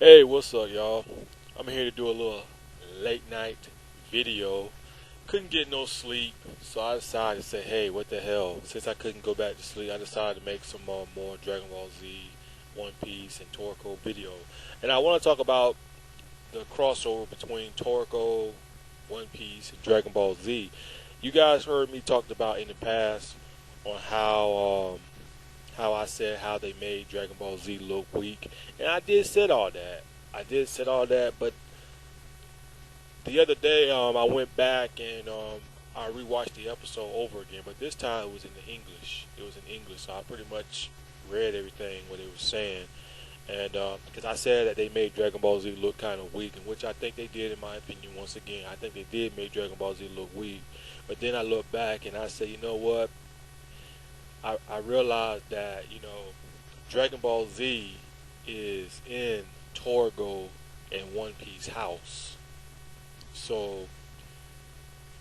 Hey, what's up, y'all? I'm here to do a little late night video. Couldn't get no sleep, so I decided to say, hey, what the hell? Since I couldn't go back to sleep, I decided to make some more Dragon Ball Z, One Piece, and Toriko video. And I want to talk about the crossover between Toriko, One Piece, and Dragon Ball Z. You guys heard me talked about in the past on how I said how they made Dragon Ball Z look weak, and I did said all that. But the other day, I went back and I rewatched the episode over again. But this time it was in the English. It was in English, so I pretty much read everything what they were saying. And because I said that they made Dragon Ball Z look kind of weak, and which I think they did, in my opinion. Once again, I think they did make Dragon Ball Z look weak. But then I look back and I say, you know what? I realized that, Dragon Ball Z is in Torgo and One Piece house. So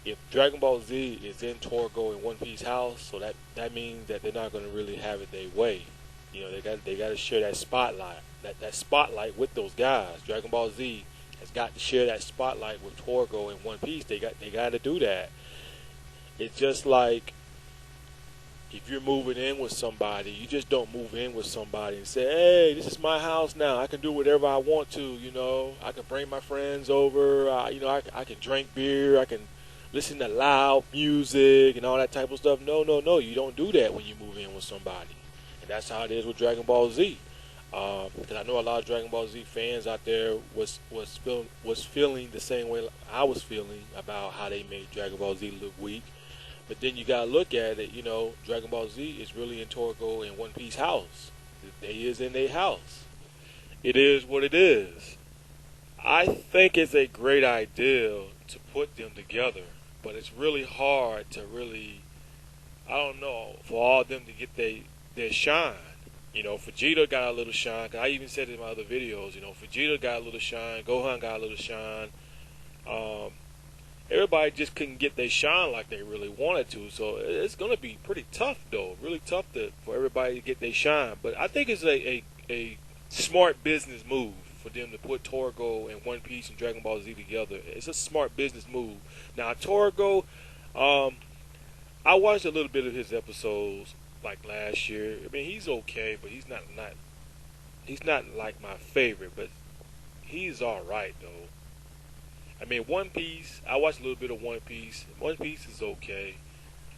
if Dragon Ball Z is in Torgo and One Piece house, so that means that they're not going to really have it their way. They got to share that spotlight, that spotlight with those guys. Dragon Ball Z has got to share that spotlight with Torgo and One Piece. They got to do that. It's just like, if you're moving in with somebody, you just don't move in with somebody and say, hey, this is my house now. I can do whatever I want to. I can bring my friends over. I can drink beer. I can listen to loud music and all that type of stuff. No. You don't do that when you move in with somebody. And that's how it is with Dragon Ball Z. Because I know a lot of Dragon Ball Z fans out there was feeling the same way I was feeling about how they made Dragon Ball Z look weak. But then you gotta look at it, Dragon Ball Z is really in Torgo and One Piece house. They is in their house. It is what it is. I think it's a great idea to put them together, but it's really hard to I don't know, for all of them to get their shine. Vegeta got a little shine. 'Cause I even said it in my other videos, Vegeta got a little shine, Gohan got a little shine. Everybody just couldn't get their shine like they really wanted to. So it's going to be pretty tough, though. Really tough for everybody to get their shine. But I think it's a smart business move for them to put Torgo and One Piece and Dragon Ball Z together. It's a smart business move. Now, Torgo, I watched a little bit of his episodes like last year. I mean, he's okay, but he's not like my favorite. But he's all right, though. I mean, One Piece, I watched a little bit of One Piece. One Piece is okay.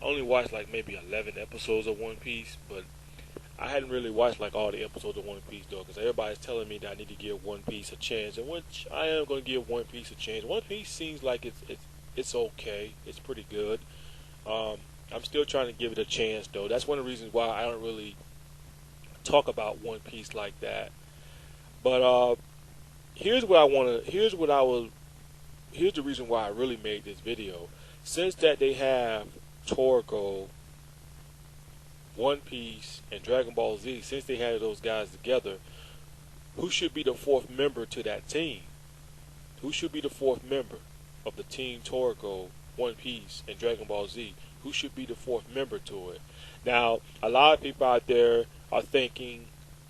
I only watched like maybe 11 episodes of One Piece, but I hadn't really watched like all the episodes of One Piece though, because everybody's telling me that I need to give One Piece a chance, and which I am going to give One Piece a chance. One Piece seems like it's okay. It's pretty good. I'm still trying to give it a chance though. That's one of the reasons why I don't really talk about One Piece like that. But here's the reason why I really made this video. Since that they have Toriko, One Piece, and Dragon Ball Z, since they had those guys together, who should be the fourth member to that team? Who should be the fourth member of the team Toriko, One Piece, and Dragon Ball Z? Who should be the fourth member to it? Now, a lot of people out there are thinking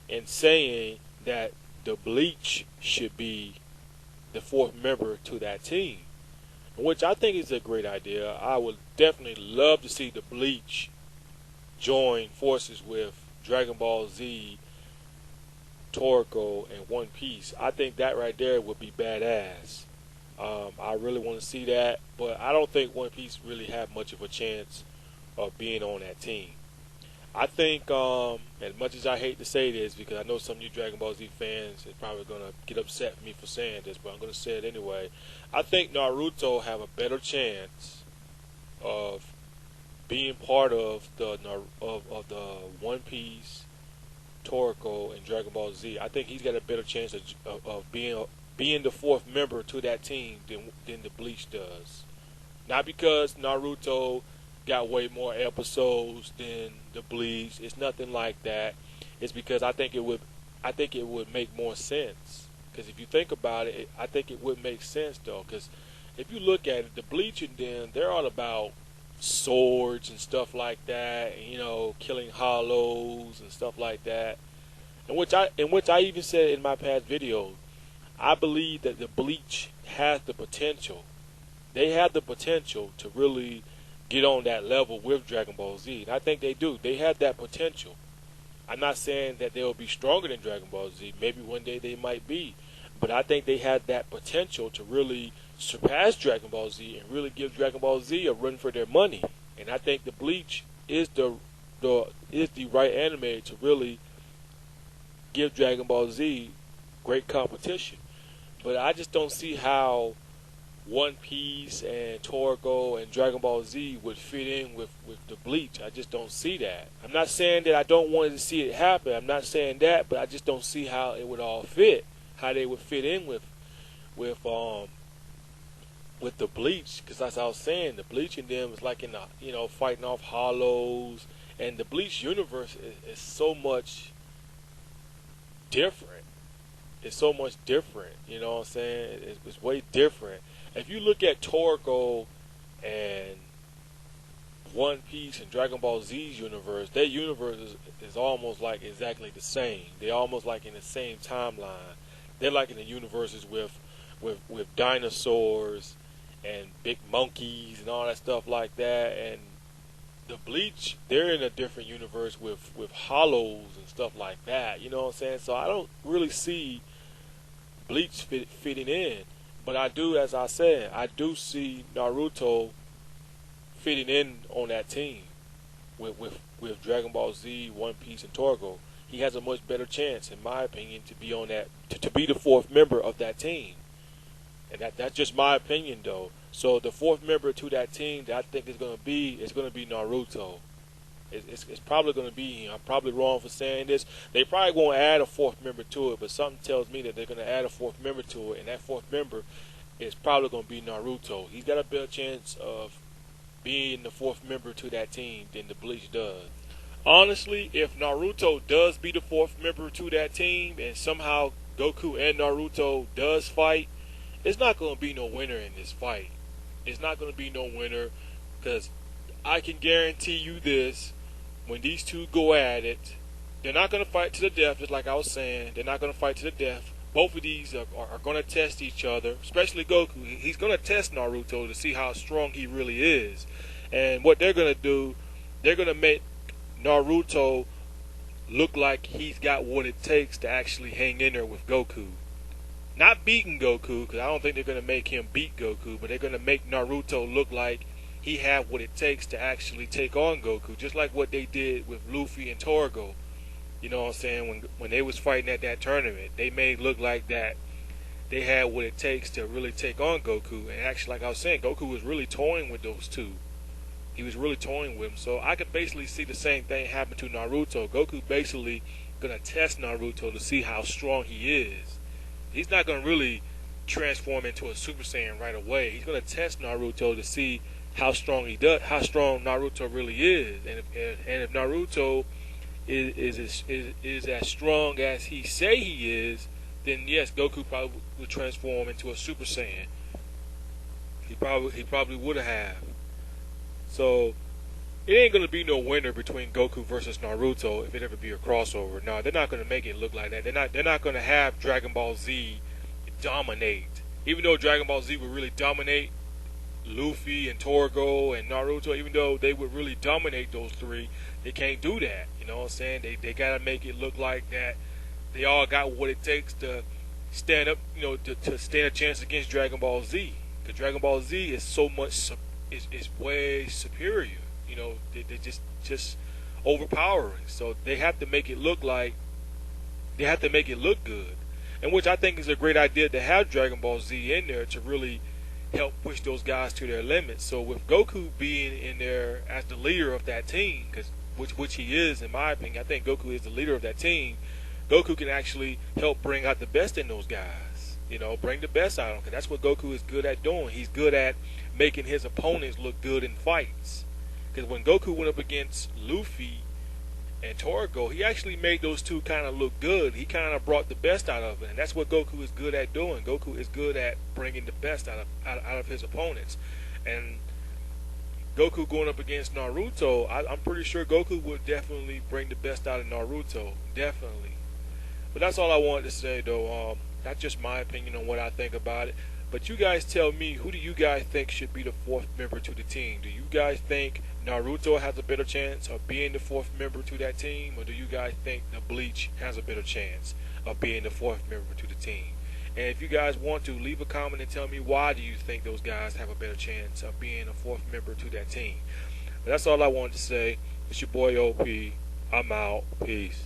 and saying that the Bleach should be the fourth member to that team, which I think is a great idea. I would definitely love to see the Bleach join forces with Dragon Ball Z, Toriko, and One Piece. I think that right there would be badass. I really want to see that, but I don't think One Piece really have much of a chance of being on that team. I think, as much as I hate to say this, because I know some of you Dragon Ball Z fans is probably going to get upset with me for saying this, but I'm going to say it anyway. I think Naruto have a better chance of being part of the One Piece, Toriko, and Dragon Ball Z. I think he's got a better chance of being the fourth member to that team than the Bleach does. Not because Naruto got way more episodes than the Bleach. It's nothing like that. It's because I think it would make more sense. Because if you think about it, I think it would make sense though. Because if you look at it, the Bleach and them, they're all about swords and stuff like that, and, killing hollows and stuff like that. In which I even said in my past video, I believe that the Bleach has the potential. They have the potential to really get on that level with Dragon Ball Z. And I think they do. They have that potential. I'm not saying that they'll be stronger than Dragon Ball Z. Maybe one day they might be. But I think they have that potential to really surpass Dragon Ball Z and really give Dragon Ball Z a run for their money. And I think the Bleach is the right anime to really give Dragon Ball Z great competition. But I just don't see how One Piece and Toriko and Dragon Ball Z would fit in with the Bleach. I just don't see that. I'm not saying that I don't want to see it happen. I'm not saying that, but I just don't see how it would all fit. How they would fit in with the Bleach, because as I was saying, the Bleach and them is like in the fighting off hollows, and the Bleach universe is so much different. It's so much different. You know what I'm saying? It's way different. If you look at Toriko and One Piece and Dragon Ball Z's universe, their universe is almost like exactly the same. They're almost like in the same timeline. They're like in the universes with dinosaurs and big monkeys and all that stuff like that. And the Bleach, they're in a different universe with hollows and stuff like that. You know what I'm saying? So I don't really see Bleach fitting in. But I do, as I said, I do see Naruto fitting in on that team with Dragon Ball Z, One Piece, and Toriko. He has a much better chance, in my opinion, to be on that to be the fourth member of that team. And that's just my opinion, though. So the fourth member to that team that I think is going to be Naruto. It's probably going to be him. I'm probably wrong for saying this. They probably won't add a fourth member to it, but something tells me that they're going to add a fourth member to it, and that fourth member is probably going to be Naruto. He's got a better chance of being the fourth member to that team than the Bleach does. Honestly, if Naruto does be the fourth member to that team, and somehow Goku and Naruto does fight, it's not going to be no winner in this fight. It's not going to be no winner, because I can guarantee you this: when these two go at it, they're not going to fight to the death, just like I was saying. They're not going to fight to the death. Both of these are going to test each other, especially Goku. He's going to test Naruto to see how strong he really is. And what they're going to do, they're going to make Naruto look like he's got what it takes to actually hang in there with Goku. Not beating Goku, because I don't think they're going to make him beat Goku, but they're going to make Naruto look like he had what it takes to actually take on Goku, just like what they did with Luffy and Toriko. You know what I'm saying? When they was fighting at that tournament, they made it look like that they had what it takes to really take on Goku. And actually, like I was saying, Goku was really toying with those two. He was really toying with them. So I could basically see the same thing happen to Naruto. Goku basically going to test Naruto to see how strong he is. He's not going to really transform into a Super Saiyan right away. He's going to test Naruto to see how strong Naruto really is. And if Naruto is as strong as he say he is, then yes, Goku probably would transform into a Super Saiyan. He probably would have. So it ain't gonna be no winner between Goku versus Naruto if it ever be a crossover. No, they're not gonna make it look like that. They're not gonna have Dragon Ball Z dominate. Even though Dragon Ball Z would really dominate Luffy and Toriko and Naruto, even though they would really dominate those three, they can't do that. You know what I'm saying? They gotta make it look like that they all got what it takes to stand up, to stand a chance against Dragon Ball Z. Because Dragon Ball Z is so much, is way superior. They just overpowering. So they have to make it look good. And which I think is a great idea to have Dragon Ball Z in there to really help push those guys to their limits. So with Goku being in there as the leader of that team, which he is, in my opinion, I think Goku is the leader of that team. Goku can actually help bring out the best in those guys. Bring the best out of them. Because that's what Goku is good at doing. He's good at making his opponents look good in fights. Because when Goku went up against Luffy and Toriko, he actually made those two kind of look good. He kind of brought the best out of it. And that's what Goku is good at doing. Goku is good at bringing the best out of his opponents. And Goku going up against Naruto, I'm pretty sure Goku would definitely bring the best out of Naruto. Definitely. But that's all I wanted to say, though. That's just my opinion on what I think about it. But you guys tell me, who do you guys think should be the fourth member to the team? Do you guys think Naruto has a better chance of being the fourth member to that team? Or do you guys think the Bleach has a better chance of being the fourth member to the team? And if you guys want to, leave a comment and tell me, why do you think those guys have a better chance of being a fourth member to that team? But that's all I wanted to say. It's your boy OP. I'm out. Peace.